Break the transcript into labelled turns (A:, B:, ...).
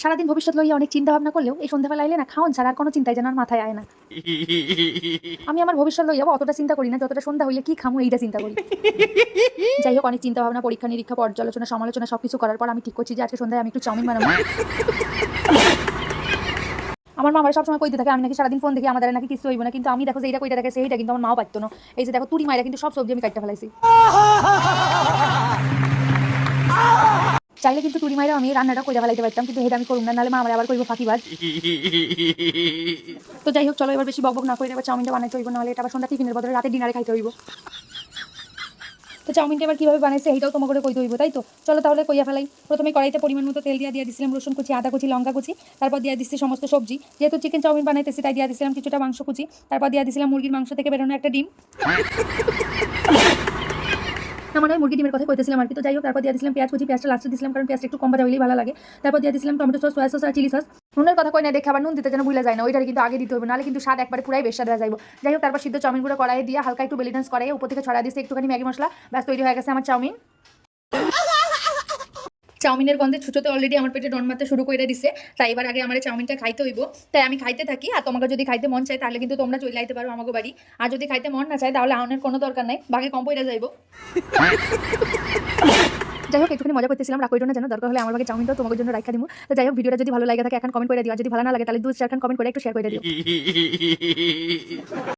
A: সারাদিন ভবিষ্যৎ লইয়া অনেক চিন্তা ভাবনা করলেও এই সন্ধ্যাবেলা আইলে না খাওন ছাড়া আর কোনো চিন্তাই যেন আর মাথায় আয় না। আমি আমার ভবিষ্যৎ লইয়া অতটা চিন্তা করি না, যতটা সন্ধ্যা হইলে কি খামু এইটা চিন্তা করি। যাই হোক, অনেক চিন্তা ভাবনা, পরীক্ষা নিরীক্ষা, পর্যালোচনা, সমালোচনা সবকিছু করার পর আমি ঠিক করছি যে আজকে সন্ধ্যায় আমি একটু চাউমিন বানাবো। আমার মা আমার সবসময় কইতে থাকে আমি নাকি সারাদিন ফোন দেখি, আমাদের নাকি কিছু হইব না, কিন্তু আমি দেখো যে এইটা কইটা দেখে সেইটা কিন্তু আমার মাও পারতো না। এই যে দেখো তুড়ি মাইরা কিন্তু সব সবজি আমি কাটতে ফেলাইছি। চাইলে কিন্তু তুড়ি মাইরা আমি রান্নাটা কইরা ফেলাইতে পারতাম, কিন্তু এটা আমি করুম না, নাহলে মা আমার আবার কইব ফাঁকিবাজ। তো যাই হোক, চলো এবার বেশি বকবক না করে এবার চাউমিনটা বানাইতে হইব, নাহলে এটা আবার সন্ধ্যা টিফিনের বদলে রাতে ডিনারে খাইতে হইব। তো চাউমিনটা এবার কীভাবে বানাইছে এইটাও তোমাকে করে কইতে হইব, তাই তো চলো তাহলে কইয়া ফেলাই। প্রথমে কড়াইতে পরিমাণ মতো তেল দিয়ে দিয়েছিলাম রসুন কুচি, আদা কুচি, লঙ্কা কুচি, তারপর দিয়ে দিচ্ছি সমস্ত সবজি। যেহেতু চিকেন চাউমিন বানাইতেছি তাই দিয়ে দিয়েছিলাম কিছুটা মাংস কুচি, তারপর দিয়ে দিয়েছিলাম মুরগির মাংস থেকে বেরোনো একটা ডিম। না মানে মুরগি ডিমের কথা কইতেছিলাম আর কি। তো যাই হোক, তারপর দিয়ে দিয়েছিলাম পেঁয়াজ কুচি, পেঁয়াজটা লাস্টে দিয়েছিলাম কারণ পেঁয়াজটা একটু কম ভাজা হইলেই ভালো লাগে। তারপর দিয়ে দিয়েছিলাম টমেটো সস, সয়া সস আর চিলি সস। নুনের কথা কই না দেখে আবার নুন দিতে যেন ভুলে যায় না, ওইটার কিন্তু আগে দিতে হবে, নাহলে কিন্তু স্বাদ একবারে পুরাই বেশ দেওয়া যাইব। যাই হোক, তারপর সিদ্ধ চাউমিনগুলো কড়াইয়ে দিয়ে হালকা একটু বেলি ডান্স করাই উপর থেকে ছড়া দিয়েছে একটুখানি ম্যাগি মশলা, ব্যাস তৈরি হয়ে গেছে আমার চাউমিন। চাউমিনের গন্ধে ছুঁচোতে অলরেডি আমার পেটে ডন মারতে শুরু করে দিছে, তাই এবার আগে আমার চাউমিনটা খাইতে হইব। তাই আমি খাইতে থাকি, আর তোমাকে যদি খাইতে মন চায় তাহলে কিন্তু তোমরা চলে আইতে পারো আমাকে বাড়ি, আর যদি খাইতে মন না চায় তাহলে আউনের কোনো দরকার নাই, বাকি কম পইরা যাইব। যাই হোক, একটুখানি মজা করতেছিলাম, রাখো না যেন, দরকার হলে আমার ভাগে চাউমিনটাও তোমাদের জন্য রাখা দিব। তো যাই হোক, ভিডিওটা যদি ভালো লাগে থাকে এখন কমেন্ট করে দিও, আর যদি ভালো না লাগে তাহলে 2-4 কমেন্ট করে একটু শেয়ার করে দিও।